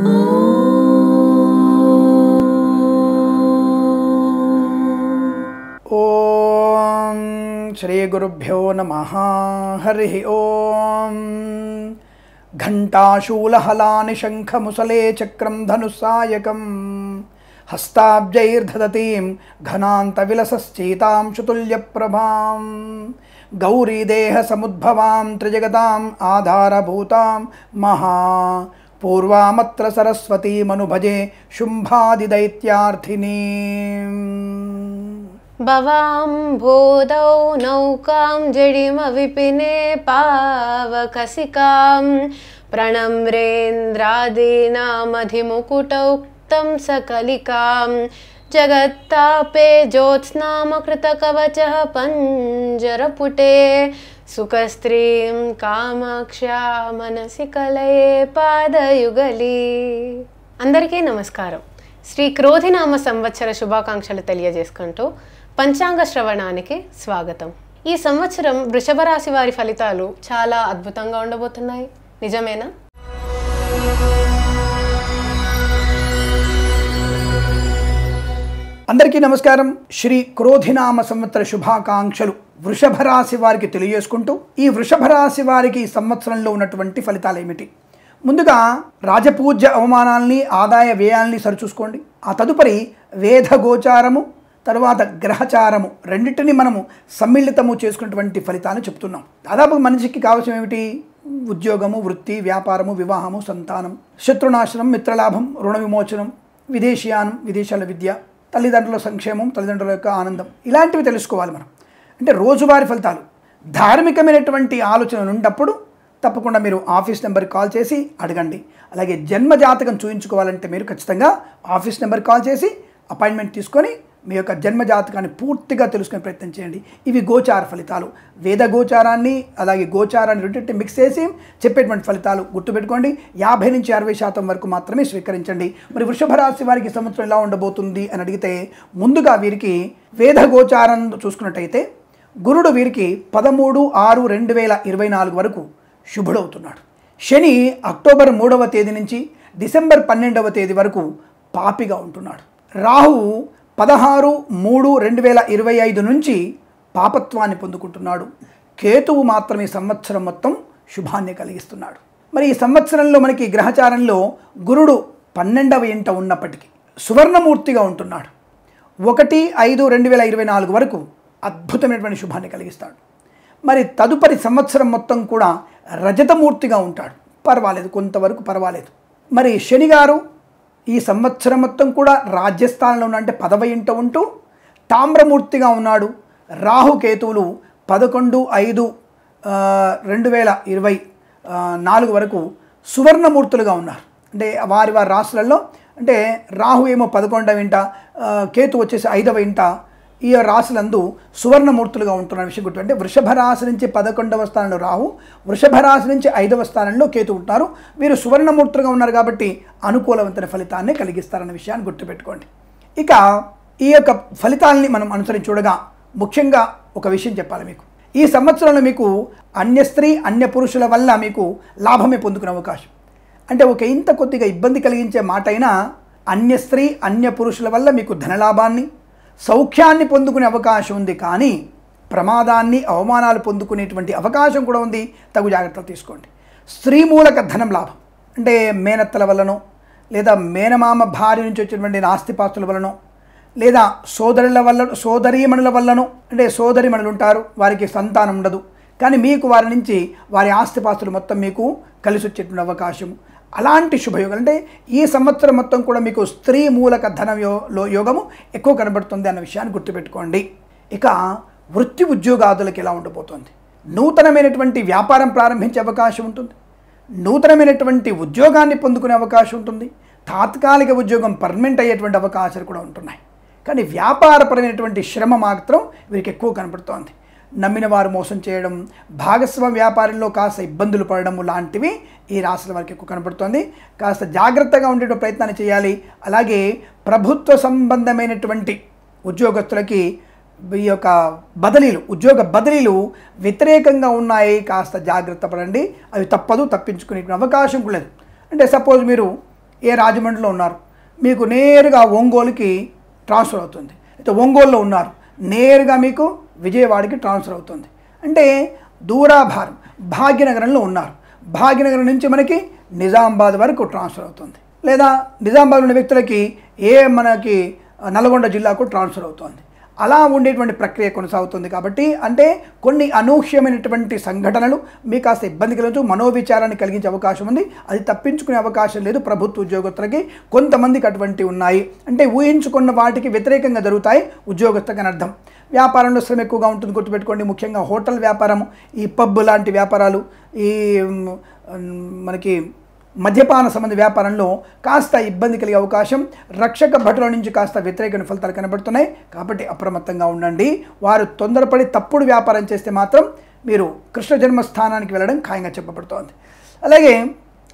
ఓం శ్రీ గురుభ్యో నమః. హరి ఓం. ఘంటాశూలహలాని శంఖముసలే చక్రం ధనుస్సాయకం హస్తాబ్జైర్దధతీం ఘనాంతవిలసశ్చైతాం శుతుల్యప్రభాం గౌరీదేహ సముద్భవాం త్రిజగతాం ఆధారభూతాం మహా పూర్వామత్ర సరస్వతీమనుభజే శుంభాదిదైత్యార్థినీం. భవాం భూదౌ నౌకాం జడిమవిపినే పావకసికాం ప్రణమ్రేంద్రాదీనామధిముకుటౌక్తం సకలికాం జగత్తాపే జ్యోత్స్నామకృతకవచః పంజరపుటే సుఖస్త్రీం కామాక్ష్యా మనసి కలయే పాదయుగళీ. అందరికీ నమస్కారం. శ్రీ క్రోధినామ సంవత్సర శుభాకాంక్షలు తెలియజేసుకుంటూ పంచాంగ శ్రవణానికి స్వాగతం. ఈ సంవత్సరం వృషభ రాశి వారి ఫలితాలు చాలా అద్భుతంగా ఉండబోతున్నాయి. నిజమేనా? అందరికీ నమస్కారం. శ్రీ క్రోధినామ సంవత్సర శుభాకాంక్షలు వృషభ రాశి వారికి తెలియజేసుకుంటూ ఈ వృషభ రాశి వారికి ఈ సంవత్సరంలో ఉన్నటువంటి ఫలితాలు ఏమిటి? ముందుగా రాజపూజ్య అవమానాల్ని, ఆదాయ వ్యయాల్ని సరిచూసుకోండి. ఆ తదుపరి వేద గోచారము, తరువాత గ్రహచారము రెండింటిని మనము సమ్మిళితము చేసుకున్నటువంటి ఫలితాలు చెప్తున్నాం. దాదాపు మనిషికి కావాల్సిన ఏమిటి? ఉద్యోగము, వృత్తి, వ్యాపారము, వివాహము, సంతానం, శత్రునాశనం, మిత్రలాభం, రుణ విమోచనం, విదేశీయానం, విదేశాల విద్య, తల్లిదండ్రుల సంక్షేమం, తల్లిదండ్రుల యొక్క ఆనందం, ఇలాంటివి తెలుసుకోవాలి మనం. అంటే రోజువారీ ఫలితాలు. ధార్మికమైనటువంటి ఆలోచన ఉన్నప్పుడు తప్పకుండా మీరు ఆఫీస్ నెంబర్కి కాల్ చేసి అడగండి. అలాగే జన్మ జాతకం చూయించుకోవాలంటే మీరు ఖచ్చితంగా ఆఫీస్ నెంబర్కి కాల్ చేసి అపాయింట్మెంట్ తీసుకొని మీ యొక్క జన్మ జాతకాన్ని పూర్తిగా తెలుసుకునే ప్రయత్నం చేయండి. ఇవి గోచార ఫలితాలు. వేద గోచారాన్ని అలాగే గోచారాన్ని రెండింటిని మిక్స్ చేసి చెప్పేటువంటి ఫలితాలు గుర్తుపెట్టుకోండి. 50 నుంచి 60% వరకు మాత్రమే స్వీకరించండి. మరి వృషభ రాశి వారికి సంవత్సరం ఎలా ఉండబోతుంది అని అడిగితే, ముందుగా వీరికి వేద గోచారం చూసుకున్నట్టయితే గురుడు వీరికి 13/6/2024 వరకు శుభుడవుతున్నాడు. శని అక్టోబర్ 3వ తేదీ నుంచి డిసెంబర్ 12వ తేదీ వరకు పాపిగా ఉంటున్నాడు. రాహు 16/3/2025 నుంచి పాపత్వాన్ని పొందుకుంటున్నాడు. కేతువు మాత్రం ఈ సంవత్సరం మొత్తం శుభాన్ని కలిగిస్తున్నాడు. మరి ఈ సంవత్సరంలో మనకి గ్రహచారంలో గురుడు 12వ ఇంట ఉన్నప్పటికీ సువర్ణమూర్తిగా ఉంటున్నాడు. 1/5/2024 వరకు అద్భుతమైనటువంటి శుభాన్ని కలిగిస్తాడు. మరి తదుపరి సంవత్సరం మొత్తం కూడా రజతమూర్తిగా ఉంటాడు. పర్వాలేదు, కొంతవరకు పర్వాలేదు. మరి శని గారు ఈ సంవత్సరం మొత్తం కూడా రాజ్యస్థానంలో ఉన్న, అంటే 10వ ఇంట ఉంటూ తామ్రమూర్తిగా ఉన్నాడు. రాహుకేతువులు 11/5/2024 వరకు సువర్ణమూర్తులుగా ఉన్నారు. అంటే వారి రాశులలో, అంటే రాహు ఏమో 11వ ఇంట, కేతు వచ్చేసి 5వ ఇంట, ఈ రాశులందు సువర్ణమూర్తులుగా ఉంటున్న విషయం గుర్తు. అంటే వృషభ రాశి నుంచి 11వ స్థానంలో రాహు, వృషభ రాశి నుంచి 5వ స్థానంలో కేతు ఉంటారు. వీరు సువర్ణమూర్తులుగా ఉన్నారు కాబట్టి అనుకూలవంతమైన ఫలితాన్ని కలిగిస్తారన్న విషయాన్ని గుర్తుపెట్టుకోండి. ఇక ఈ యొక్క ఫలితాలని మనం అనుసరించుడగా ముఖ్యంగా ఒక విషయం చెప్పాలి మీకు. ఈ సంవత్సరంలో మీకు అన్య స్త్రీ, అన్య పురుషుల వల్ల మీకు లాభమే పొందుకునే అవకాశం. అంటే ఒక ఇంత కొద్దిగా ఇబ్బంది కలిగించే మాట అయినా అన్య స్త్రీ, అన్య పురుషుల వల్ల మీకు ధనలాభాన్ని, సౌఖ్యాన్ని పొందుకునే అవకాశం ఉంది. కానీ ప్రమాదాన్ని, అవమానాలు పొందుకునేటువంటి అవకాశం కూడా ఉంది. తగు జాగ్రత్తలు తీసుకోండి. స్త్రీ మూలక ధనం లాభం, అంటే మేనత్తల వల్లనో, లేదా మేనమామ భార్య నుంచి వచ్చినటువంటి ఆస్తిపాస్తుల వల్లనో, లేదా సోదరుల వల్ల, సోదరీమణుల వల్లనో, అంటే సోదరీమణులు ఉంటారు, వారికి సంతానం ఉండదు, కానీ మీకు వారి నుంచి వారి ఆస్తిపాస్తులు మొత్తం మీకు కలిసి వచ్చేటువంటి అవకాశం. అలాంటి శుభయోగాలు, అంటే ఈ సంవత్సరం మొత్తం కూడా మీకు స్త్రీ మూలక ధన యోగము ఎక్కువ కనబడుతుంది అన్న విషయాన్ని గుర్తుపెట్టుకోండి. ఇక వృత్తి ఉద్యోగాదులకు ఎలా ఉండబోతోంది? నూతనమైనటువంటి వ్యాపారం ప్రారంభించే అవకాశం ఉంటుంది. నూతనమైనటువంటి ఉద్యోగాన్ని పొందుకునే అవకాశం ఉంటుంది. తాత్కాలిక ఉద్యోగం పర్మనెంట్ అయ్యేటువంటి అవకాశాలు కూడా ఉంటున్నాయి. కానీ వ్యాపారపరమైనటువంటి శ్రమ మాత్రం వీరికి ఎక్కువ కనబడుతోంది. నమ్మిన వారు మోసం చేయడం, భాగస్వామ్య వ్యాపారంలో కాస్త ఇబ్బందులు పడడము లాంటివి ఈ రాశుల వారికి ఎక్కువ కనబడుతోంది. కాస్త జాగ్రత్తగా ఉండే ప్రయత్నాన్ని చేయాలి. అలాగే ప్రభుత్వ సంబంధమైనటువంటి ఉద్యోగస్తులకి ఈ యొక్క బదిలీలు, ఉద్యోగ బదిలీలు వ్యతిరేకంగా ఉన్నాయి. కాస్త జాగ్రత్త పడండి. అవి తప్పదు, తప్పించుకునే అవకాశం కూడా లేదు. అంటే సపోజ్ మీరు ఏ రాజమండ్రిలో ఉన్నారు, మీకు నేరుగా ఒంగోలుకి ట్రాన్స్ఫర్ అవుతుంది. అయితే ఒంగోలులో ఉన్నారు, నేరుగా మీకు విజయవాడకి ట్రాన్స్ఫర్ అవుతుంది. అంటే దూరాభారం. భాగ్యనగరంలో ఉన్నారు, భాగ్యనగరం నుంచి మనకి నిజామాబాద్ వరకు ట్రాన్స్ఫర్ అవుతుంది. లేదా నిజామాబాద్ ఉన్న వ్యక్తులకి మనకి నల్గొండ జిల్లాకు ట్రాన్స్ఫర్ అవుతుంది. అలా ఉండేటువంటి ప్రక్రియ కొనసాగుతుంది. కాబట్టి అంటే కొన్ని అనూహ్యమైనటువంటి సంఘటనలు మీకు కాస్త ఇబ్బంది కలిగించు, మనోవిచారాన్ని కలిగించే అవకాశం ఉంది. అది తప్పించుకునే అవకాశం లేదు. ప్రభుత్వ ఉద్యోగస్తులకి కొంతమందికి అటువంటివి ఉన్నాయి. అంటే ఊహించుకున్న వాటికి వ్యతిరేకంగా జరుగుతాయి ఉద్యోగస్తులకు అని అర్థం. వ్యాపారంలో శ్రమ ఎక్కువగా ఉంటుంది, గుర్తుపెట్టుకోండి. ముఖ్యంగా హోటల్ వ్యాపారం, ఈ పబ్ లాంటి వ్యాపారాలు, ఈ మనకి మద్యపాన సంబంధ వ్యాపారంలో కాస్త ఇబ్బంది కలిగే అవకాశం, రక్షక భటుల నుంచి కాస్త వ్యతిరేక ఫలితాలు కనబడుతున్నాయి. కాబట్టి అప్రమత్తంగా ఉండండి. వారు తొందరపడి తప్పుడు వ్యాపారం చేస్తే మాత్రం మీరు కృష్ణ జన్మస్థానానికి వెళ్ళడం ఖాయంగా చెప్పబడుతోంది. అలాగే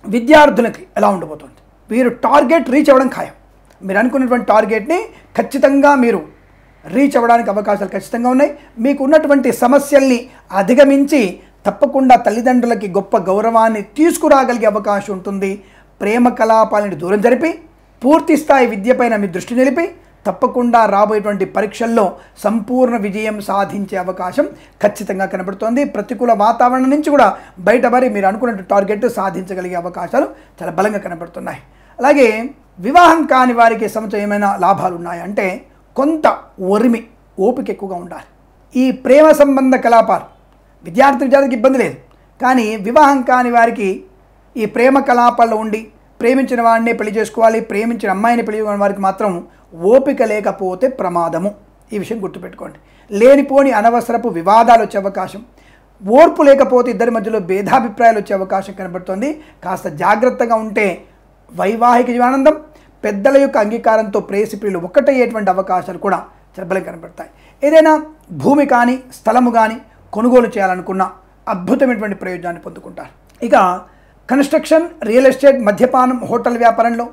విద్యార్థులకి ఎలా ఉండబోతుంది, వీరు టార్గెట్ రీచ్ అవ్వడం ఖాయం. మీరు అనుకున్నటువంటి టార్గెట్ని ఖచ్చితంగా మీరు రీచ్ అవ్వడానికి అవకాశాలు ఖచ్చితంగా ఉన్నాయి. మీకు ఉన్నటువంటి సమస్యల్ని అధిగమించి తప్పకుండా తల్లిదండ్రులకి గొప్ప గౌరవాన్ని తీసుకురాగలిగే అవకాశం ఉంటుంది. ప్రేమ కలాపాలని దూరం జరిపి పూర్తి స్థాయి విద్యపైన మీ దృష్టి నిలిపి తప్పకుండా రాబోయేటువంటి పరీక్షల్లో సంపూర్ణ విజయం సాధించే అవకాశం ఖచ్చితంగా కనబడుతోంది. ప్రతికూల వాతావరణం నుంచి కూడా బయటపడి మీరు అనుకున్న టార్గెట్ సాధించగలిగే అవకాశాలు చాలా బలంగా కనబడుతున్నాయి. అలాగే వివాహం కాని వారికి సంవత్సరం ఏమైనా లాభాలు ఉన్నాయంటే కొంత ఒరిమి, ఓపిక ఎక్కువగా ఉండాలి. ఈ ప్రేమ సంబంధ కలాపాలు విద్యార్థికి ఇబ్బంది లేదు, కానీ వివాహం కాని వారికి ఈ ప్రేమ కలాపాల్లో ఉండి ప్రేమించిన వాడినే పెళ్లి చేసుకోవాలి, ప్రేమించిన అమ్మాయిని పెళ్లి చేసుకోవాలి వారికి మాత్రం ఓపిక లేకపోతే ప్రమాదము. ఈ విషయం గుర్తుపెట్టుకోండి. లేనిపోని అనవసరపు వివాదాలు వచ్చే అవకాశం, ఓర్పు లేకపోతే ఇద్దరి మధ్యలో భేదాభిప్రాయాలు వచ్చే అవకాశం కనబడుతుంది. కాస్త జాగ్రత్తగా ఉంటే వైవాహిక జీవనానందం, పెద్దల యొక్క అంగీకారంతో ప్రేయసి ప్రియులు ఒక్కటయ్యేటువంటి అవకాశాలు కూడా చాలా బలంగా కనబడతాయి. ఏదైనా భూమి కానీ స్థలము కానీ కొనుగోలు చేయాలనుకున్న అద్భుతమైనటువంటి ప్రయోజనాన్ని పొందుకుంటారు. ఇక కన్స్ట్రక్షన్, రియల్ ఎస్టేట్, మద్యపానం, హోటల్ వ్యాపారంలో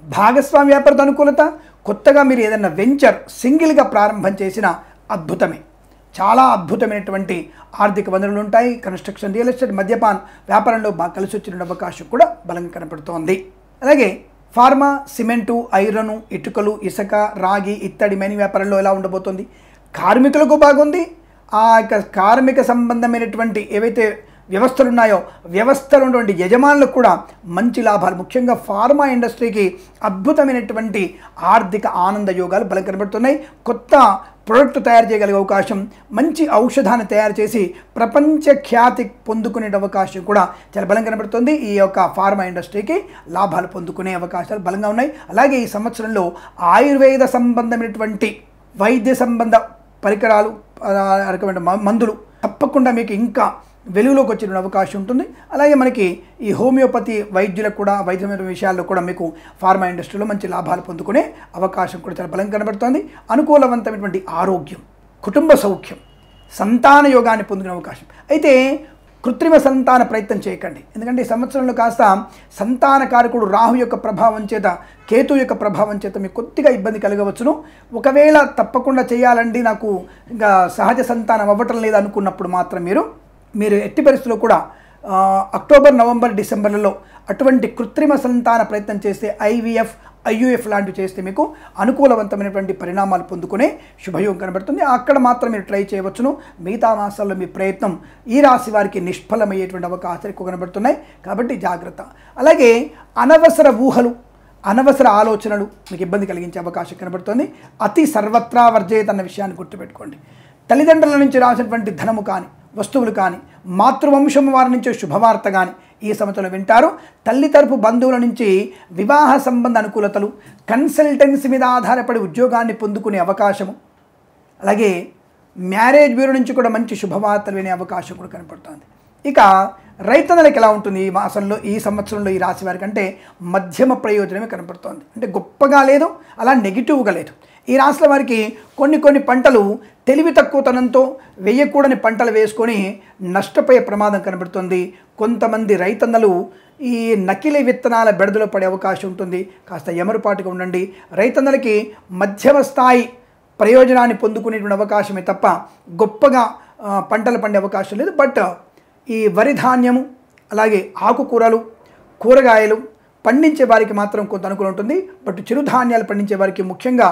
భాగస్వామి వ్యాపారత అనుకూలత, కొత్తగా మీరు ఏదైనా వెంచర్ సింగిల్గా ప్రారంభం చేసిన అద్భుతమే. చాలా అద్భుతమైనటువంటి ఆర్థిక వనరులు ఉంటాయి. కన్స్ట్రక్షన్, రియల్ ఎస్టేట్, మద్యపాన్ వ్యాపారంలో బాగా కలిసి వచ్చిన అవకాశం కూడా బలంగా కనపడుతోంది. అలాగే ఫార్మా, సిమెంటు, ఐరను, ఇటుకలు, ఇసుక, రాగి, ఇత్తడి, మైని వ్యాపారంలో ఎలా ఉండబోతుంది? కార్మికులకు బాగుంది. ఆ యొక్క కార్మిక సంబంధమైనటువంటి ఏవైతే వ్యవస్థలు ఉన్నాయో వ్యవస్థలు ఉన్నటువంటి యజమానులకు కూడా మంచి లాభాలు, ముఖ్యంగా ఫార్మా ఇండస్ట్రీకి అద్భుతమైనటువంటి ఆర్థిక ఆనంద యోగాలు బలం కనబడుతున్నాయి. కొత్త ప్రోడక్ట్ తయారు చేయగలిగే అవకాశం, మంచి ఔషధాన్ని తయారు చేసి ప్రపంచ ఖ్యాతి పొందుకునే అవకాశం కూడా చాలా బలం కనబడుతుంది. ఈ యొక్క ఫార్మా ఇండస్ట్రీకి లాభాలు పొందుకునే అవకాశాలు బలంగా ఉన్నాయి. అలాగే ఈ సంవత్సరంలో ఆయుర్వేద సంబంధమైనటువంటి వైద్య సంబంధ పరికరాలు, రకమైన మందులు తప్పకుండా మీకు ఇంకా వెలుగులోకి వచ్చిన అవకాశం ఉంటుంది. అలాగే మనకి ఈ హోమియోపతి వైద్యులకు కూడా వైద్యమైన విషయాల్లో కూడా మీకు ఫార్మా ఇండస్ట్రీలో మంచి లాభాలు పొందుకునే అవకాశం కూడా చాలా బలంగా కనబడుతోంది. అనుకూలవంతమైనటువంటి ఆరోగ్యం, కుటుంబ సౌఖ్యం, సంతాన యోగాన్ని పొందుకునే అవకాశం. అయితే కృత్రిమ సంతాన ప్రయత్నం చేయకండి, ఎందుకంటే ఈ సంవత్సరంలో కాస్త సంతానకారకుడు రాహు యొక్క ప్రభావం చేత, కేతు యొక్క ప్రభావం చేత మీకు కొద్దిగా ఇబ్బంది కలగవచ్చును. ఒకవేళ తప్పకుండా చేయాలండి, నాకు ఇంకా సహజ సంతానం అవ్వటం లేదు అనుకున్నప్పుడు మాత్రం మీరు ఎట్టి పరిస్థితుల్లో కూడా అక్టోబర్, నవంబర్, డిసెంబర్లలో అటువంటి కృత్రిమ సంతాన ప్రయత్నం చేస్తే IVF, IUF లాంటివి చేస్తే మీకు అనుకూలవంతమైనటువంటి పరిణామాలు పొందుకునే శుభయోగం కనబడుతుంది. అక్కడ మాత్రం మీరు ట్రై చేయవచ్చును. మిగతా మాసాల్లో మీ ప్రయత్నం ఈ రాశి వారికి నిష్ఫలమయ్యేటువంటి అవకాశాలు ఎక్కువ కనబడుతున్నాయి. కాబట్టి జాగ్రత్త. అలాగే అనవసర ఊహలు, అనవసర ఆలోచనలు మీకు ఇబ్బంది కలిగించే అవకాశం కనబడుతుంది. అతి సర్వత్రా వర్జేత్ అన్న విషయాన్ని గుర్తుపెట్టుకోండి. తల్లిదండ్రుల నుంచి రాసినటువంటి ధనము కానీ, వస్తువులు కానీ, మాతృవంశం వారి నుంచి శుభవార్త కానీ ఈ సంవత్సరంలో వింటారు. తల్లి తరపు బంధువుల నుంచి వివాహ సంబంధ అనుకూలతలు, కన్సల్టెన్సీ మీద ఆధారపడి ఉద్యోగాన్ని పొందుకునే అవకాశము, అలాగే మ్యారేజ్ బ్యూరో నుంచి కూడా మంచి శుభవార్తలు వినే అవకాశం కూడా కనపడుతుంది. ఇక రైతన్నలకు ఎలా ఉంటుంది ఈ మాసంలో, ఈ సంవత్సరంలో ఈ రాశి వారికి అంటే మధ్యమ ప్రయోజనమే కనపడుతోంది. అంటే గొప్పగా లేదు, అలా నెగిటివ్గా లేదు. ఈ రాశుల వారికి కొన్ని పంటలు తెలివి తక్కువతనంతో వేయకూడని పంటలు వేసుకొని నష్టపోయే ప్రమాదం కనబడుతుంది. కొంతమంది రైతన్నలు ఈ నకిలీ విత్తనాల బెడదలో పడే అవకాశం ఉంటుంది. కాస్త ఎమరుపాటుగా ఉండండి. రైతన్నలకి మధ్యమ స్థాయి ప్రయోజనాన్ని పొందుకునేటువంటి అవకాశమే తప్ప గొప్పగా పంటలు పండే అవకాశం లేదు. బట్ ఈ వరి ధాన్యము, అలాగే ఆకుకూరలు, కూరగాయలు, పండించే వారికి మాత్రం కొంత అనుకూలం ఉంటుంది. బట్ చిరుధాన్యాలు పండించే వారికి, ముఖ్యంగా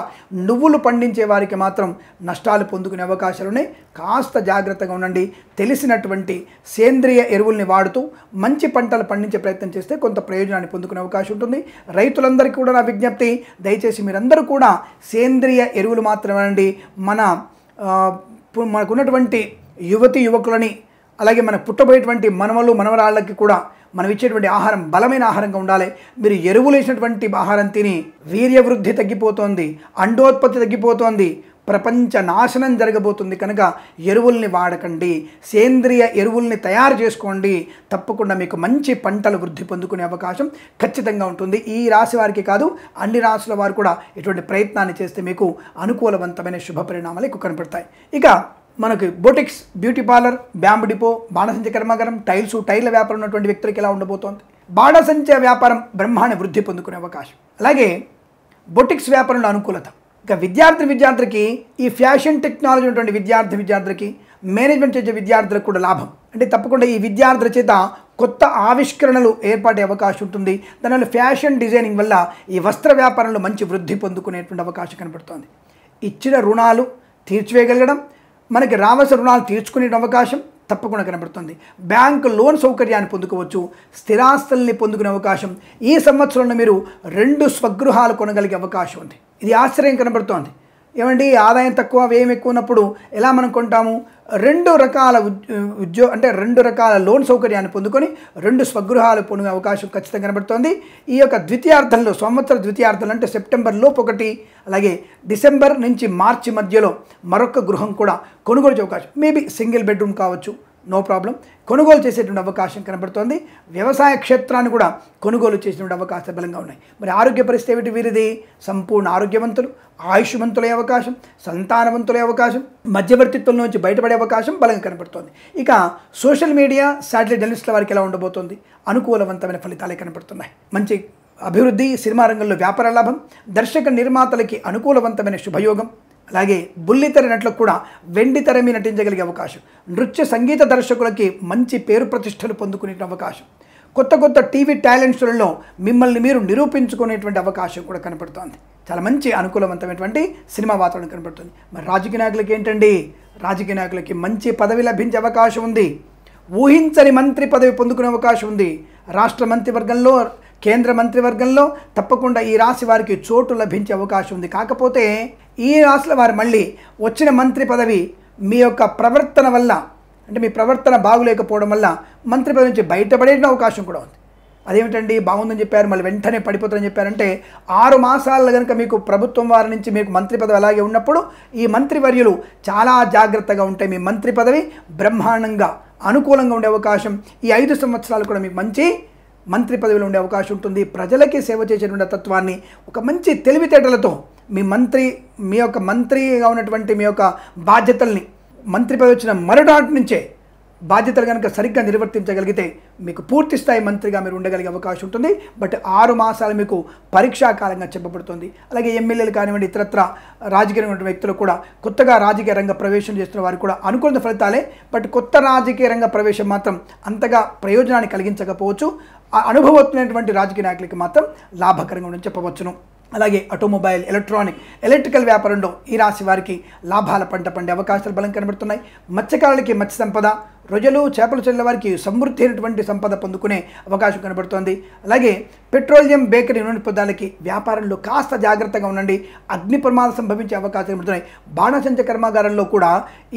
నువ్వులు పండించే వారికి మాత్రం నష్టాలు పొందుకునే అవకాశాలు ఉన్నాయి. కాస్త జాగ్రత్తగా ఉండండి. తెలిసినటువంటి సేంద్రియ ఎరువుల్ని వాడుతూ మంచి పంటలు పండించే ప్రయత్నం చేస్తే కొంత ప్రయోజనాన్ని పొందుకునే అవకాశం ఉంటుంది. రైతులందరికీ కూడా నా విజ్ఞప్తి, దయచేసి మీరందరూ కూడా సేంద్రియ ఎరువులు మాత్రమేనండి. మనకున్నటువంటి యువతి యువకులని, అలాగే మన పుట్టబోయేటువంటి మనవలు మనవరాళ్ళకి కూడా మనం ఇచ్చేటువంటి ఆహారం బలమైన ఆహారంగా ఉండాలి. మీరు ఎరువులు వేసినటువంటి ఆహారం తిని వీర్యవృద్ధి తగ్గిపోతోంది, అండోత్పత్తి తగ్గిపోతోంది, ప్రపంచ నాశనం జరగబోతుంది. కనుక ఎరువుల్ని వాడకండి, సేంద్రియ ఎరువుల్ని తయారు చేసుకోండి. తప్పకుండా మీకు మంచి పంటలు వృద్ధి పొందుకునే అవకాశం ఖచ్చితంగా ఉంటుంది. ఈ రాశి వారికి కాదు, అన్ని రాశుల వారు కూడా ఇటువంటి ప్రయత్నాన్ని చేస్తే మీకు అనుకూలవంతమైన శుభ పరిణామాలు ఎక్కువ కనపడతాయి. ఇక మనకి boutiques, beauty parlour, bamboo depot, బాణసంచ కర్మాగారం, టైర్ల వ్యాపారం ఉన్నటువంటి వ్యక్తులకి ఎలా ఉండబోతోంది? బాణసంచ వ్యాపారం బ్రహ్మాండ వృద్ధి పొందుకునే అవకాశం. అలాగే బొటిక్స్ వ్యాపారంలో అనుకూలత. ఇక విద్యార్థులకి, ఈ ఫ్యాషన్ టెక్నాలజీ ఉన్నటువంటి విద్యార్థులకి, మేనేజ్మెంట్ చేసే విద్యార్థులకు కూడా లాభం. అంటే తప్పకుండా ఈ విద్యార్థుల చేత కొత్త ఆవిష్కరణలు ఏర్పడే అవకాశం ఉంటుంది. దానివల్ల ఫ్యాషన్ డిజైనింగ్ వల్ల ఈ వస్త్ర వ్యాపారంలో మంచి వృద్ధి పొందుకునేటువంటి అవకాశం కనబడుతోంది. ఇచ్చిన రుణాలు తీర్చివేయగలగడం, మనకి రావాల్సిన రుణాలు తీర్చుకునే అవకాశం తప్పకుండా కనబడుతుంది. బ్యాంకు లోన్ సౌకర్యాన్ని పొందుకోవచ్చు, స్థిరాస్తుల్ని పొందుకునే అవకాశం. ఈ సంవత్సరంలో మీరు 2 స్వగృహాలు కొనగలిగే అవకాశం ఉంది. ఇది ఆశ్చర్యం కనబడుతోంది. ఏమండి, ఆదాయం తక్కువ వ్యయం ఎక్కువ ఉన్నప్పుడు ఎలా మనం కొంటాము? 2 రకాల అంటే 2 రకాల లోన్ సౌకర్యాన్ని పొందుకొని 2 స్వగృహాలు పొందే అవకాశం ఖచ్చితంగా కనబడుతోంది. ఈ యొక్క ద్వితీయార్థంలో, సంవత్సర ద్వితీయార్థంలో అంటే సెప్టెంబర్ లోపు ఒకటి, అలాగే డిసెంబర్ నుంచి మార్చి మధ్యలో మరొక గృహం కూడా కొనుగోలు చేసే అవకాశం. మేబీ సింగిల్ బెడ్రూమ్ కావచ్చు, నో ప్రాబ్లం, కొనుగోలు చేసేటువంటి అవకాశం కనబడుతోంది. వ్యవసాయ క్షేత్రాన్ని కూడా కొనుగోలు చేసేటువంటి అవకాశాలు బలంగా ఉన్నాయి. మరి ఆరోగ్య పరిస్థితి ఏమిటి వీరిది? సంపూర్ణ ఆరోగ్యవంతులు, ఆయుష్మంతులయ్యే అవకాశం, సంతానవంతులయ్యే అవకాశం, మధ్యవర్తిత్వం నుంచి బయటపడే అవకాశం బలంగా కనబడుతోంది. ఇక సోషల్ మీడియా, శాటిలైట్ జర్నలిస్టుల వారికి ఎలా ఉండబోతోంది? అనుకూలవంతమైన ఫలితాలే కనబడుతున్నాయి. మంచి అభివృద్ధి, సినిమా రంగంలో వ్యాపార లాభం, దర్శక నిర్మాతలకి అనుకూలవంతమైన శుభయోగం, అలాగే బుల్లితెర నటులకు కూడా వెండితెర మీద నటించగలిగే అవకాశం, నృత్య సంగీత దర్శకులకి మంచి పేరు ప్రతిష్టలు పొందుకునే అవకాశం, కొత్త టీవీ టాలెంట్స్లలో మిమ్మల్ని మీరు నిరూపించుకునేటువంటి అవకాశం కూడా కనపడుతోంది. చాలా మంచి అనుకూలవంతమైనటువంటి సినిమా వాతావరణం కనపడుతుంది. మరి రాజకీయ నాయకులకి ఏంటండి? రాజకీయ నాయకులకి మంచి పదవి లభించే అవకాశం ఉంది. ఊహించని మంత్రి పదవి పొందుకునే అవకాశం ఉంది. రాష్ట్ర మంత్రివర్గంలో, కేంద్ర మంత్రివర్గంలో తప్పకుండా ఈ రాశి వారికి చోటు లభించే అవకాశం ఉంది. కాకపోతే ఈ రాశుల వారు మళ్ళీ వచ్చిన మంత్రి పదవి మీ యొక్క ప్రవర్తన వల్ల, అంటే మీ ప్రవర్తన బాగులేకపోవడం వల్ల మంత్రి పదవి నుంచి బయటపడే అవకాశం కూడా ఉంది. అదేమిటండి, బాగుందని చెప్పారు మళ్ళీ వెంటనే పడిపోతారని చెప్పారంటే 6 మాసాల్లో కనుక మీకు ప్రభుత్వం వారి నుంచి మీకు మంత్రి పదవి అలాగే ఉన్నప్పుడు ఈ మంత్రివర్యులు చాలా జాగ్రత్తగా ఉంటాయి. మీ మంత్రి పదవి బ్రహ్మాండంగా అనుకూలంగా ఉండే అవకాశం, ఈ 5 సంవత్సరాలు కూడా మీకు మంచి మంత్రి పదవిలో ఉండే అవకాశం ఉంటుంది. ప్రజలకి సేవ చేసేటువంటి తత్వాన్ని ఒక మంచి తెలివితేటలతో మీ యొక్క మంత్రిగా ఉన్నటువంటి మీ యొక్క బాధ్యతల్ని, మంత్రి పదవి వచ్చిన మరునాటి నుంచే బాధ్యతలు కనుక సరిగ్గా నిర్వర్తించగలిగితే మీకు పూర్తి స్థాయి మంత్రిగా మీరు ఉండగలిగే అవకాశం ఉంటుంది. బట్ 6 మాసాలు మీకు పరీక్షాకాలంగా చెప్పబడుతుంది. అలాగే ఎమ్మెల్యేలు కానివ్వండి, ఇతరత్ర రాజకీయ వ్యక్తులు కూడా కొత్తగా రాజకీయ రంగ ప్రవేశం చేస్తున్న వారికి కూడా అనుకూల ఫలితాలే. బట్ కొత్త రాజకీయ రంగ ప్రవేశం మాత్రం అంతగా ప్రయోజనాన్ని కలిగించకపోవచ్చు. ఆ అనుభవమైనటువంటి రాజకీయ నాయకులకి మాత్రం లాభకరంగా ఉందని చెప్పవచ్చును. అలాగే ఆటోమొబైల్, ఎలక్ట్రికల్ వ్యాపారంలో ఈ రాశి వారికి లాభాల పంట పండే అవకాశాలు బలం కనబడుతున్నాయి. మత్స్యకారులకి మత్స్య సంపద, రొయ్యలు, చేపలు చెల్లెల వారికి సమృద్ధి అయినటువంటి సంపద పొందుకునే అవకాశం కనబడుతోంది. అలాగే పెట్రోలియం, బేకరీ, నూనె పదార్థాలకి వ్యాపారంలో కాస్త జాగ్రత్తగా ఉండండి, అగ్ని ప్రమాదం సంభవించే అవకాశాలు కనబడుతున్నాయి. బాణసంచ కర్మాగారంలో కూడా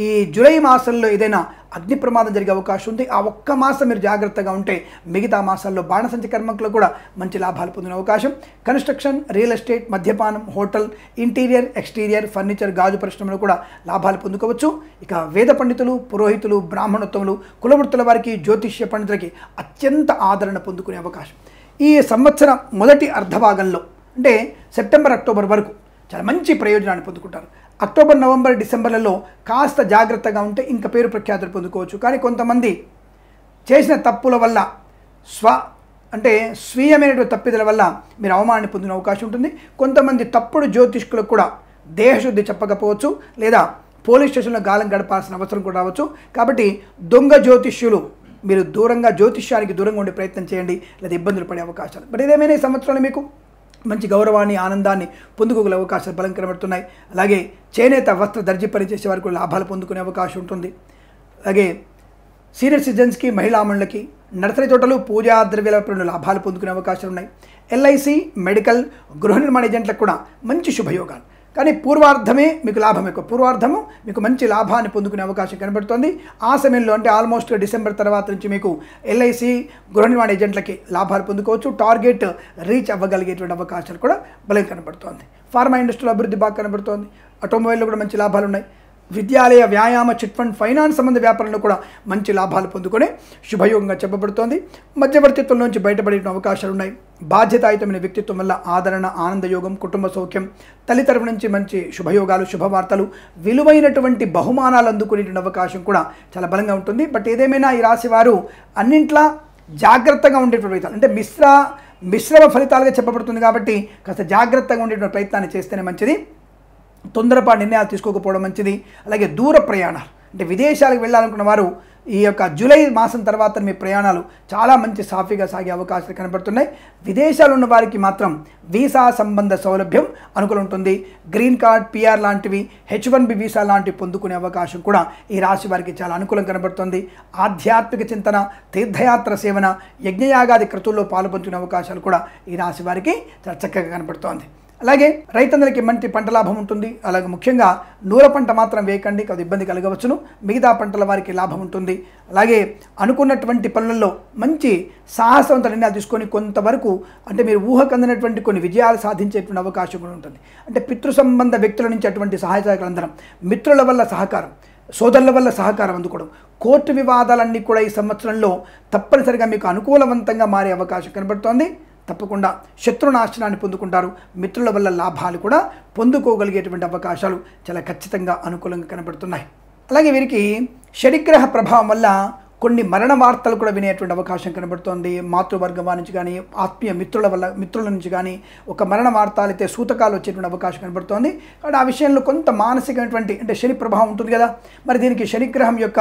ఈ జూలై మాసంలో ఏదైనా అగ్ని ప్రమాదం జరిగే అవకాశం ఉంది. ఆ ఒక్క మాసం మీరు జాగ్రత్తగా ఉంటే మిగతా మాసాల్లో బాణసంచ కర్మకులు కూడా మంచి లాభాలు పొందిన అవకాశం. కన్స్ట్రక్షన్, రియల్ ఎస్టేట్, మద్యపానం, హోటల్, ఇంటీరియర్, ఎక్స్టీరియర్, ఫర్నిచర్, గాజు పరిశ్రమలో కూడా లాభాలు పొందుకోవచ్చు. ఇక వేద పండితులు, పురోహితులు, బ్రాహ్మణోత్తములు, కులవృత్తుల వారికి, జ్యోతిష్య పండితులకి అత్యంత ఆదరణ పొందుకునే అవకాశం. ఈ సంవత్సరం మొదటి అర్ధభాగంలో అంటే సెప్టెంబర్, అక్టోబర్ వరకు చాలా మంచి ప్రయోజనాన్ని పొందుకుంటారు. అక్టోబర్, నవంబర్, డిసెంబర్లలో కాస్త జాగ్రత్తగా ఉంటే ఇంకా పేరు ప్రఖ్యాతులు పొందుకోవచ్చు. కానీ కొంతమంది చేసిన తప్పుల వల్ల స్వీయమైనటువంటి తప్పిదల వల్ల మీరు అవమానాన్ని పొందిన అవకాశం ఉంటుంది. కొంతమంది తప్పుడు జ్యోతిష్కులకు కూడా దేహశుద్ధి చెప్పకపోవచ్చు, లేదా పోలీస్ స్టేషన్లో గాలం గడపాల్సిన అవసరం కూడా రావచ్చు. కాబట్టి దొంగ జ్యోతిష్యులు మీరు దూరంగా జ్యోతిష్యానికి దూరంగా ఉండే ప్రయత్నం చేయండి, లేదా ఇబ్బందులు పడే అవకాశాలు. బట్ ఏదేమైనా ఈ సంవత్సరంలో మీకు మంచి గౌరవాన్ని ఆనందాన్ని పొందుకోగల అవకాశాలు బలం కనబడుతున్నాయి. అలాగే చేనేత వస్త్ర దర్జీ పని చేసే వారికి లాభాలు పొందుకునే అవకాశం ఉంటుంది. అలాగే సీనియర్ సిటిజన్స్కి, మహిళామణులకి, నర్సరీ తోటలు, పూజా ద్రవ్యాల వ్యాపారంలో లాభాలు పొందుకునే అవకాశాలు ఉన్నాయి. ఎల్ఐసి, మెడికల్, గృహ నిర్మాణ ఏజెంట్లకు కూడా మంచి శుభయోగాలు. కానీ పూర్వార్ధమే మీకు లాభం ఎక్కువ. పూర్వార్ధము మీకు మంచి లాభాన్ని పొందుకునే అవకాశం కనబడుతుంది. ఆ సమయంలో అంటే ఆల్మోస్ట్ డిసెంబర్ తర్వాత నుంచి మీకు ఎల్ఐసి, గృహ నిర్మాణ ఏజెంట్లకి లాభాలు పొందుకోవచ్చు. టార్గెట్ రీచ్ అవ్వగలిగేటువంటి అవకాశాలు కూడా బలం కనబడుతోంది. ఫార్మా ఇండస్ట్రీలో అభివృద్ధి బాగా కనబడుతోంది. ఆటోమొబైల్లో కూడా మంచి లాభాలు ఉన్నాయి. విద్యాలయ, వ్యాయామ, చిట్ ఫండ్, ఫైనాన్స్ సంబంధ వ్యాపారంలో కూడా మంచి లాభాలు పొందుకునే శుభయోగంగా చెప్పబడుతోంది. మధ్యవర్తిత్వం నుంచి బయటపడే అవకాశాలు ఉన్నాయి. బాధ్యతాయుతమైన వ్యక్తిత్వం వల్ల ఆదరణ, ఆనందయోగం, కుటుంబ సౌఖ్యం, తల్లి తరపు నుంచి మంచి శుభయోగాలు, శుభవార్తలు, విలువైనటువంటి బహుమానాలు అందుకునేటువంటి అవకాశం కూడా చాలా బలంగా ఉంటుంది. బట్ ఏదేమైనా ఈ రాశి వారు అన్నింట్లా జాగ్రత్తగా ఉండేటువంటి ఫలితాలు అంటే మిశ్రమ ఫలితాలుగా చెప్పబడుతుంది కాబట్టి కాస్త జాగ్రత్తగా ఉండేటువంటి ప్రయత్నాన్ని చేస్తేనే మంచిది. తొందరపాటు నిర్ణయాలు తీసుకోకపోవడం మంచిది. అలాగే దూర ప్రయాణాలు అంటే విదేశాలకు వెళ్ళాలనుకున్న వారు ఈ యొక్క జూలై మాసం తర్వాత మీ ప్రయాణాలు చాలా మంచి సాఫీగా సాగే అవకాశాలు కనబడుతున్నాయి. విదేశాలు ఉన్న వారికి మాత్రం వీసా సంబంధ సౌలభ్యం అనుకూలం ఉంటుంది. గ్రీన్ కార్డ్, పిఆర్ లాంటివి, H1B వీసా లాంటివి పొందుకునే అవకాశం కూడా ఈ రాశి వారికి చాలా అనుకూలం కనబడుతుంది. ఆధ్యాత్మిక చింతన, తీర్థయాత్ర సేవన, యజ్ఞయాగాది క్రతువుల్లో పాల్పంచుకునే అవకాశాలు కూడా ఈ రాశి వారికి చాలా చక్కగా కనబడుతోంది. అలాగే రైతన్నలకి మంచి పంట లాభం ఉంటుంది. అలాగే ముఖ్యంగా నూర పంట మాత్రం వేయకండి, కొద్ది ఇబ్బంది కలగవచ్చును. మిగతా పంటల వారికి లాభం ఉంటుంది. అలాగే అనుకున్నటువంటి పనులలో మంచి సాహసవంత నిర్ణయాలు తీసుకొని కొంతవరకు అంటే మీరు ఊహకందినటువంటి కొన్ని విజయాలు సాధించేటువంటి అవకాశం కూడా ఉంటుంది. అంటే పితృ సంబంధ వ్యక్తుల నుంచి అటువంటి సహాయ సహకారాలు అందరం, మిత్రుల వల్ల సహకారం, సోదరుల వల్ల సహకారం అందుకోవడం, కోర్టు వివాదాలన్నీ కూడా ఈ సంవత్సరంలో తప్పనిసరిగా మీకు అనుకూలవంతంగా మారే అవకాశం కనబడుతోంది. తప్పకుండా శత్రునాశనాన్ని పొందుకుంటారు. మిత్రుల వల్ల లాభాలు కూడా పొందుకోగలిగేటువంటి అవకాశాలు చాలా ఖచ్చితంగా అనుకూలంగా కనబడుతున్నాయి. అలాగే వీరికి శనిగ్రహ ప్రభావం వల్ల కొన్ని మరణ వార్తలు కూడా వినేటువంటి అవకాశం కనబడుతోంది. మాతృవర్గం నుంచి కానీ, ఆత్మీయ మిత్రుల నుంచి కానీ ఒక మరణ వార్తలు అయితే సూతకాలు వచ్చేటువంటి అవకాశం కనబడుతోంది. కాబట్టి ఆ విషయంలో కొంత మానసికమైనటువంటి అంటే శని ప్రభావం ఉంటుంది కదా, మరి దీనికి శనిగ్రహం యొక్క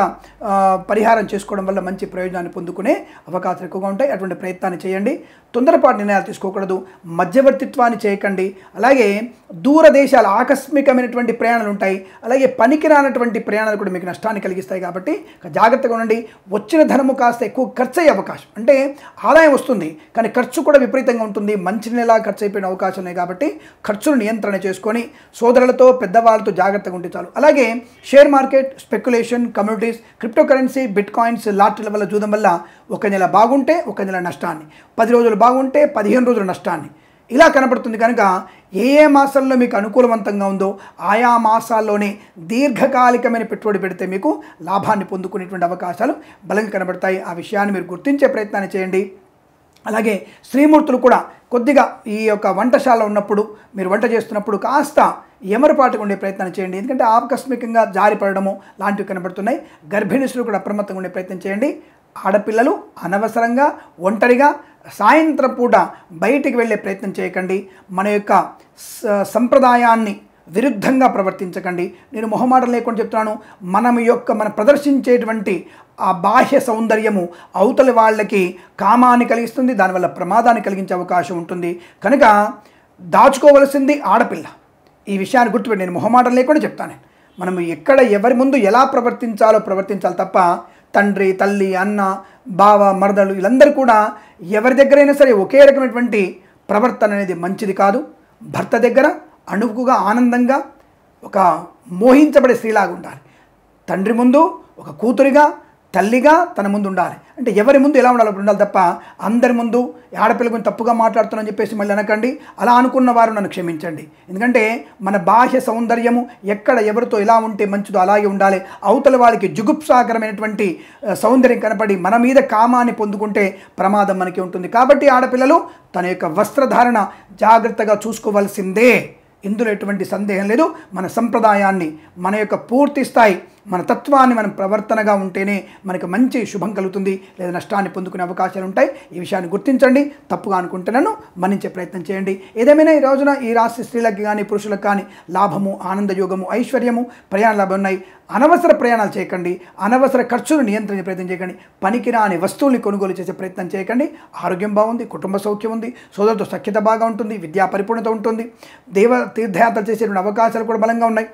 పరిహారం చేసుకోవడం వల్ల మంచి ప్రయోజనాన్ని పొందుకునే అవకాశాలు ఎక్కువగా ఉంటాయి. అటువంటి ప్రయత్నాన్ని చేయండి. తొందరపాటు నిర్ణయాలు తీసుకోకూడదు. మధ్యవర్తిత్వాన్ని చేయకండి. అలాగే దూరదేశాల ఆకస్మికమైనటువంటి ప్రయాణాలు ఉంటాయి. అలాగే పనికిరానటువంటి ప్రయాణాలు కూడా మీకు నష్టాన్ని కలిగిస్తాయి. కాబట్టి జాగ్రత్తగా ఉండండి. వచ్చిన ధనము కాస్త ఎక్కువ ఖర్చు అయ్యే అవకాశం అంటే ఆదాయం వస్తుంది కానీ ఖర్చు కూడా విపరీతంగా ఉంటుంది. మంచి నెల ఖర్చు అయిపోయిన అవకాశం ఉన్నాయి. కాబట్టి ఖర్చును నియంత్రణ చేసుకొని సోదరులతో, పెద్దవాళ్ళతో జాగ్రత్తగా ఉంటే చాలు. అలాగే share market, speculation, communities, crypto currency, bitcoins, లాటరీల వల్ల చూడడం వల్ల ఒక నెల బాగుంటే ఒక నెల నష్టాన్ని, 10 రోజులు బాగుంటే 15 రోజుల నష్టాన్ని ఇలా కనబడుతుంది. కనుక ఏ మాసాల్లో మీకు అనుకూలవంతంగా ఉందో ఆయా మాసాల్లోనే దీర్ఘకాలికమైన పెట్టుబడి పెడితే మీకు లాభాన్ని పొందుకునేటువంటి అవకాశాలు బలంగా కనబడతాయి. ఆ విషయాన్ని మీరు గుర్తించే ప్రయత్నాన్ని చేయండి. అలాగే స్త్రీమూర్తులు కూడా కొద్దిగా ఈ యొక్క వంటశాల ఉన్నప్పుడు మీరు వంట చేస్తున్నప్పుడు కాస్త ఎమరపాటుగా ఉండే ప్రయత్నాన్ని చేయండి. ఎందుకంటే ఆకస్మికంగా జారిపడడము లాంటివి కనబడుతున్నాయి. గర్భిణీసులు కూడా అప్రమత్తంగా ఉండే ప్రయత్నం చేయండి. ఆడపిల్లలు అనవసరంగా ఒంటరిగా సాయంత్రం పూట బయటికి వెళ్ళే ప్రయత్నం చేయకండి. మన యొక్క సంప్రదాయాన్ని విరుద్ధంగా ప్రవర్తించకండి. నేను మొహమాటం లేకుండా చెప్తున్నాను. మన ప్రదర్శించేటువంటి ఆ బాహ్య సౌందర్యము అవతలి వాళ్ళకి కామాన్ని కలిగిస్తుంది, దానివల్ల ప్రమాదాన్ని కలిగించే అవకాశం ఉంటుంది. కనుక దాచుకోవలసింది ఆడపిల్ల. ఈ విషయాన్ని గుర్తుపెట్టి నేను మొహమాటం లేకుండా చెప్తాను. మనం ఎక్కడ ఎవరి ముందు ఎలా ప్రవర్తించాలి తప్ప తండ్రి, తల్లి, అన్న, బావ, మరదలు వీళ్ళందరూ కూడా ఎవరి దగ్గరైనా సరే ఒకే రకమైనటువంటి ప్రవర్తన అనేది మంచిది కాదు. భర్త దగ్గర అణువుగా, ఆనందంగా, ఒక మోహించబడే స్త్రీలాగా ఉండాలి. తండ్రి ముందు ఒక కూతురిగా, తల్లిగా తన ముందు ఉండాలి. అంటే ఎవరి ముందు ఎలా ఉండాలి తప్ప అందరి ముందు ఆడపిల్ల గురించి తప్పుగా మాట్లాడుతున్నానని చెప్పేసి మళ్ళీ అనకండి. అలా అనుకున్న వారు నన్ను క్షమించండి. ఎందుకంటే మన బాహ్య సౌందర్యము ఎక్కడ ఎవరితో ఎలా ఉంటే మంచిదో అలాగే ఉండాలి. అవతల వాళ్ళకి జుగుప్సాకరమైనటువంటి సౌందర్యం కనపడి మన మీద కామాన్ని పొందుకుంటే ప్రమాదం మనకి ఉంటుంది. కాబట్టి ఆడపిల్లలు తన యొక్క వస్త్రధారణ జాగ్రత్తగా చూసుకోవాల్సిందే. ఇందులో ఎటువంటి సందేహం లేదు. మన సంప్రదాయాన్ని, మన యొక్క పూర్తి స్థాయి మన తత్వాన్ని మనం ప్రవర్తనగా ఉంటేనే మనకు మంచి శుభం కలుగుతుంది, లేదా నష్టాన్ని పొందుకునే అవకాశాలు ఉంటాయి. ఈ విషయాన్ని గుర్తించండి. తప్పుగా అనుకుంటున్నాను మన్నించే ప్రయత్నం చేయండి. ఏదేమైనా ఈ రోజున ఈ రాశి స్త్రీలకు కానీ పురుషులకు కానీ లాభము, ఆనందయోగము, ఐశ్వర్యము, ప్రయాణ లాభం ఉన్నాయి. అనవసర ప్రయాణాలు చేయకండి. అనవసర ఖర్చులు నియంత్రించే ప్రయత్నం చేయకండి. పనికిరాని వస్తువుల్ని కొనుగోలు చేసే ప్రయత్నం చేయకండి. ఆరోగ్యం బాగుంది, కుటుంబ సౌఖ్యం ఉంది, సోదరులతో సఖ్యత బాగా ఉంటుంది, విద్యా పరిపూర్ణత ఉంటుంది, తీర్థయాత్ర చేసేటువంటి అవకాశాలు కూడా బలంగా ఉన్నాయి.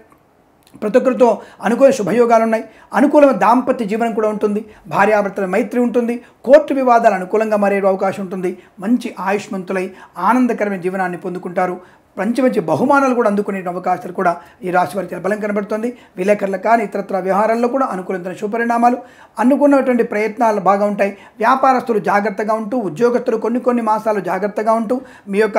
ప్రతి ఒక్కరితో అనుకూల శుభయోగాలు ఉన్నాయి. అనుకూలమైన దాంపత్య జీవనం కూడా ఉంటుంది. భార్యాభర్తల మైత్రి ఉంటుంది. కోర్టు వివాదాలు అనుకూలంగా మారే అవకాశం ఉంటుంది. మంచి ఆయుష్మంతులై ఆనందకరమైన జీవనాన్ని పొందుకుంటారు. మంచి మంచి బహుమానాలు కూడా అందుకునే అవకాశాలు కూడా ఈ రాశి వారికి చాలా బలం కనబడుతుంది. విలేకరులకు కానీ ఇతరత్ర వ్యవహారాల్లో కూడా అనుకూలమైన శుభపరిణామాలు, అనుకున్నటువంటి ప్రయత్నాలు బాగా ఉంటాయి. వ్యాపారస్తులు జాగ్రత్తగా ఉంటూ, ఉద్యోగస్తులు కొన్ని మాసాలు జాగ్రత్తగా ఉంటూ మీ యొక్క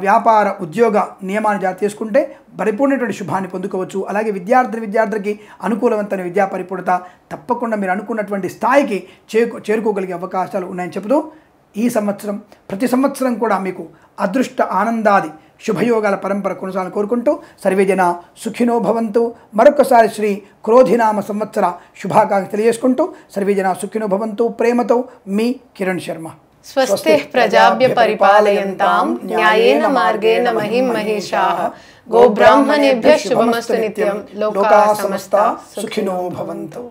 వ్యాపార ఉద్యోగ నియమాన్ని జాగ్రత్త చేసుకుంటే పరిపూర్ణటువంటి శుభాన్ని పొందుకోవచ్చు. అలాగే విద్యార్థికి అనుకూలవంతమైన విద్యా పరిపూర్ణత తప్పకుండా మీరు అనుకున్నటువంటి స్థాయికి చేరుకోగలిగే అవకాశాలు ఉన్నాయని చెబుతూ ఈ సంవత్సరం ప్రతి సంవత్సరం కూడా మీకు అదృష్ట ఆనందాది శుభయోగాల పరంపర కొనసాగాలని కోరుకుంటూ సర్వేజన సుఖినో భవంతు. మరొకసారి శ్రీ క్రోధినామ సంవత్సర శుభాకాంక్షలు తెలియజేసుకుంటూ సర్వేజన సుఖినో భవంతు. ప్రేమతో మీ కిరణ్ శర్మ. స్వస్తి ప్రజాభ్య పరిపాలయంతాం న్యాయేన మార్గేణ మహిం మహేషాః. గోబ్రాహ్మణేభ్యః శుభమస్తు నిత్యం. లోకాః సమస్తాః సుఖినో భవంతు.